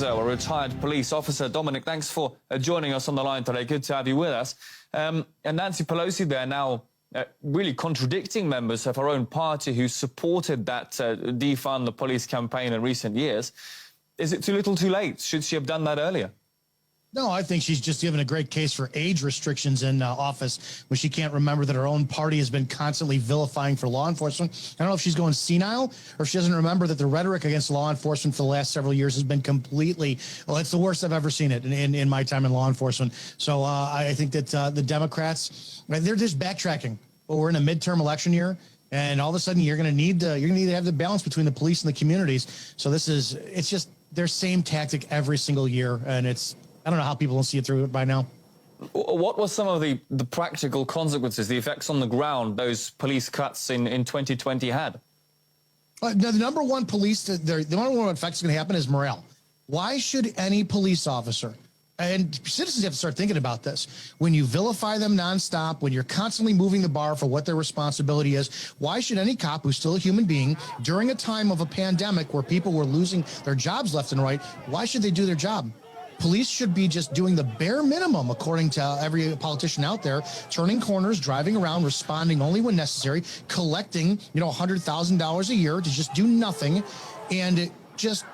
Izzo, a retired police officer. Dominick, thanks for joining us on the line today. Good to have you with us. And Nancy Pelosi there now really contradicting members of her own party who supported that defund the police campaign in recent years. Is it too little too late? Should she have done that earlier? No, I think she's just given a great case for age restrictions in office when she can't remember that her own party has been constantly vilifying for law enforcement. I don't know if she's going senile or if she doesn't remember that the rhetoric against law enforcement for the last several years has been completely, well, it's the worst I've ever seen it in my time in law enforcement. So I think that the Democrats, they're just backtracking. Well, we're in a midterm election year. And all of a sudden, you're going to need to have the balance between the police and the communities. So it's just their same tactic every single year, and I don't know how people don't see it through it by now. What were some of the practical consequences, the effects on the ground those police cuts in 2020 had? The number one the number one effect that's going to happen is morale. Why should any police officer, and citizens have to start thinking about this, when you vilify them nonstop, when you're constantly moving the bar for what their responsibility is, why should any cop who's still a human being during a time of a pandemic where people were losing their jobs left and right, why should they do their job? Police should be just doing the bare minimum, according to every politician out there, turning corners, driving around, responding only when necessary, collecting, $100,000 a year to just do nothing, and just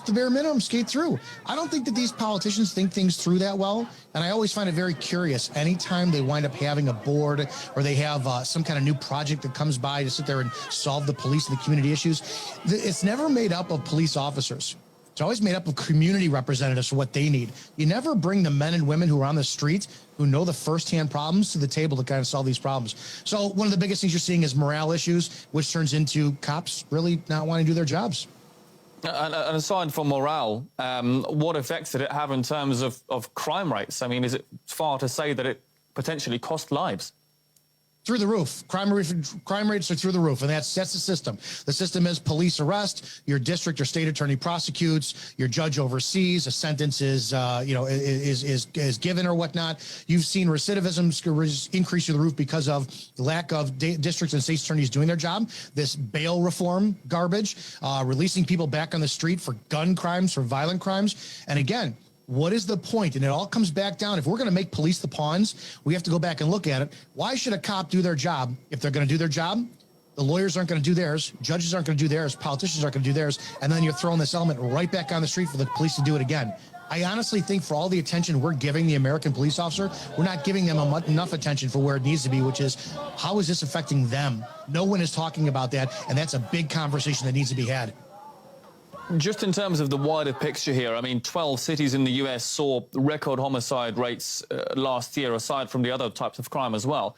the bare minimum, skate through. I don't think that these politicians think things through that well, and I always find it very curious. Anytime they wind up having a board or they have some kind of new project that comes by to sit there and solve the police and the community issues, it's never made up of police officers. It's always made up of community representatives for what they need. You never bring the men and women who are on the street who know the firsthand problems to the table to kind of solve these problems. So one of the biggest things you're seeing is morale issues, which turns into cops really not wanting to do their jobs. And aside from morale, what effects did it have in terms of crime rates? I mean, is it far to say that it potentially cost lives? Through the roof. Crime rates are through the roof, and that's the system. The system is police arrest, your district or state attorney prosecutes, your judge oversees, a sentence is given or whatnot. You've seen recidivism increase through the roof because of the lack of districts and state attorneys doing their job. This bail reform garbage, releasing people back on the street for gun crimes, for violent crimes, and again. What is the point? And it all comes back down. If we're going to make police the pawns, we have to go back and look at it. Why should a cop do their job? If they're going to do their job, the lawyers aren't going to do theirs, judges aren't going to do theirs, politicians aren't going to do theirs, and then you're throwing this element right back on the street for the police to do it again. I honestly think for all the attention we're giving the American police officer, we're not giving them enough attention for where it needs to be, which is how is this affecting them? No one is talking about that, and that's a big conversation that needs to be had. Just in terms of the wider picture here, I mean, 12 cities in the US saw record homicide rates last year, aside from the other types of crime as well.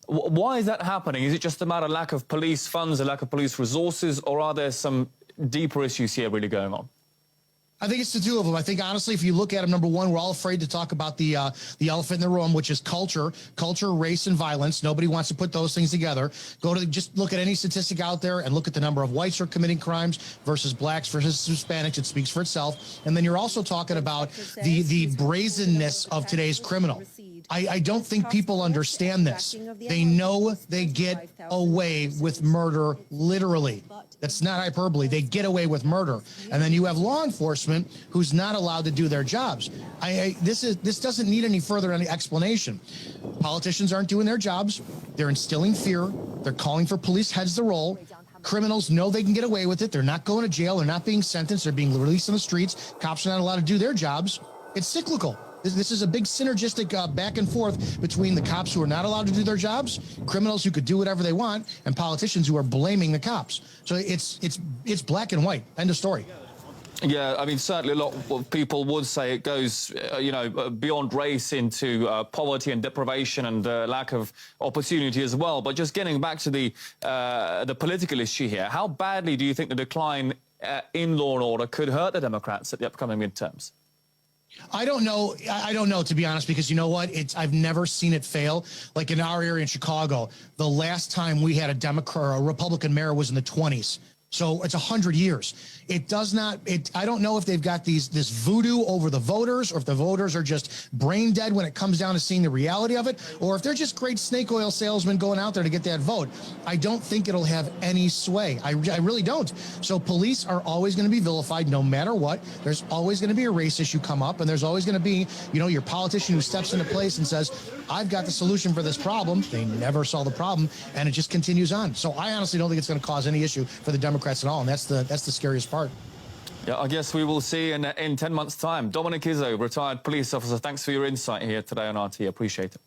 Why is that happening? Is it just a matter of lack of police funds, a lack of police resources, or are there some deeper issues here really going on? I think it's the two of them. I think, honestly, if you look at them, number one, we're all afraid to talk about the elephant in the room, which is culture, race, and violence. Nobody wants to put those things together. Just look at any statistic out there and look at the number of whites who are committing crimes versus blacks versus Hispanics. It speaks for itself. And then you're also talking about the brazenness of today's criminal. I don't think people understand this. They know they get away with murder, literally. That's not hyperbole. They get away with murder. And then you have law enforcement who's not allowed to do their jobs. This doesn't need any further explanation. Politicians aren't doing their jobs. They're instilling fear. They're calling for police heads to roll. Criminals know they can get away with it. They're not going to jail. They're not being sentenced. They're being released on the streets. Cops are not allowed to do their jobs. It's cyclical. This is a big synergistic back and forth between the cops who are not allowed to do their jobs, criminals who could do whatever they want, and politicians who are blaming the cops. So it's black and white. End of story. Yeah, I mean, certainly a lot of people would say it goes, beyond race into poverty and deprivation and lack of opportunity as well. But just getting back to the political issue here, how badly do you think the decline in law and order could hurt the Democrats at the upcoming midterms? I don't know. I don't know, to be honest, because you know what? I've never seen it fail. Like in our area in Chicago, the last time we had a Democrat or a Republican mayor was in the 20s. So it's 100 years. It does not, I don't know if they've got this voodoo over the voters, or if the voters are just brain dead when it comes down to seeing the reality of it, or if they're just great snake oil salesmen going out there to get that vote. I don't think it'll have any sway. I really don't. So police are always going to be vilified no matter what. There's always going to be a race issue come up, and there's always going to be, your politician who steps into place and says, I've got the solution for this problem. They never solve the problem, and it just continues on. So I honestly don't think it's going to cause any issue for the Democrats at all, and that's the scariest part. Yeah, I guess we will see in 10 months' time. Dominick Izzo, retired police officer, thanks for your insight here today on RT. Appreciate it.